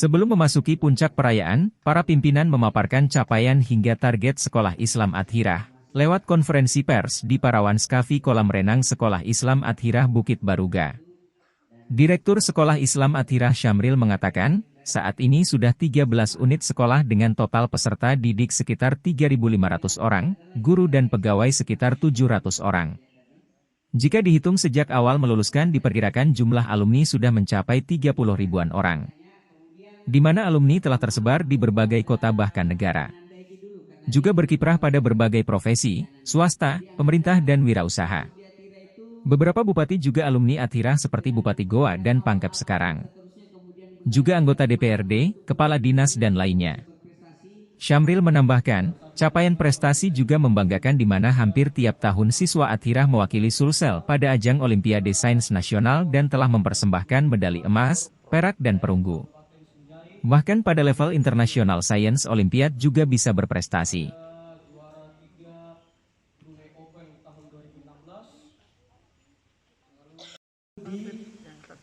Sebelum memasuki puncak perayaan, para pimpinan memaparkan capaian hingga target Sekolah Islam Adhirah, lewat konferensi pers di Parawan Skafi Kolam Renang Sekolah Islam Adhirah Bukit Baruga. Direktur Sekolah Islam Adhirah Syamril mengatakan, saat ini sudah 13 unit sekolah dengan total peserta didik sekitar 3.500 orang, guru dan pegawai sekitar 700 orang. Jika dihitung sejak awal meluluskan diperkirakan jumlah alumni sudah mencapai 30 ribuan orang. Di mana alumni telah tersebar di berbagai kota bahkan negara. Juga berkiprah pada berbagai profesi, swasta, pemerintah dan wirausaha. Beberapa bupati juga alumni Adhirah seperti Bupati Goa dan Pangkep sekarang. Juga anggota DPRD, kepala dinas dan lainnya. Syamril menambahkan, capaian prestasi juga membanggakan di mana hampir tiap tahun siswa Adhirah mewakili Sulsel pada ajang Olimpiade Sains Nasional dan telah mempersembahkan medali emas, perak dan perunggu. Bahkan pada level internasional Science Olympiad juga bisa berprestasi.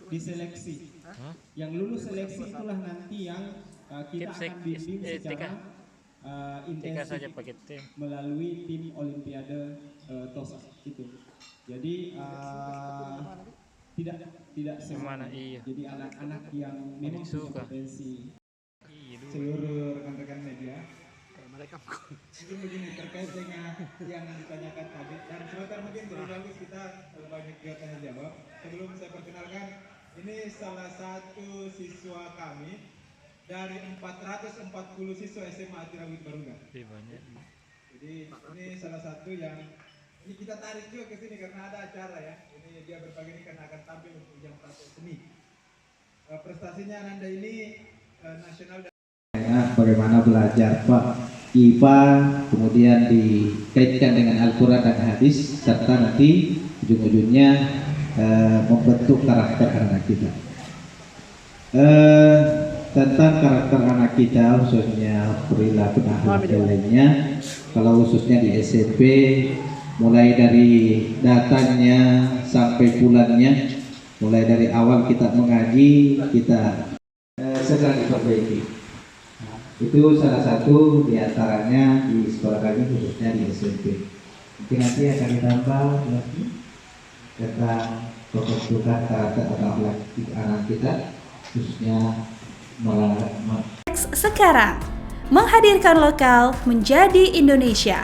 Diseleksi. Yang lulus seleksi itulah nanti yang kita akan bimbing secara intensif melalui tim Olimpiade TOSA itu. Jadi tidak semua. Jadi anak-anak yang memang punya potensi. Seluruh rekan-rekan media. Mungkin begini terkait dengan yang ditanyakan tadi dan sebentar mungkin bagus kita banyak tanya jawab. Sebelum saya perkenalkan, ini salah satu siswa kami dari 440 siswa SMA Adhirah Bukit Baruga. Jadi ini salah satu yang ini kita tarik juga ke sini karena ada acara ya. Ini dia berpagi ini karena akan tampil untuk ujian praktek seni. Prestasinya Ananda ini nasional. Bagaimana belajar Pak IPA, kemudian dikaitkan dengan Al-Quran dan hadis, serta nanti ujung-ujungnya membentuk karakter anak kita. Tentang karakter anak kita, khususnya perilaku dan lainnya, kalau khususnya di SMP, mulai dari datangnya sampai pulangnya, mulai dari awal kita mengaji, kita sedang diperbaiki. Itu salah satu diantaranya di sekolah kami, khususnya di SMP. Mungkin nanti akan ditambah lagi tentang pembentukan karakter atau akhlak anak kita, khususnya sekarang menghadirkan lokal menjadi Indonesia.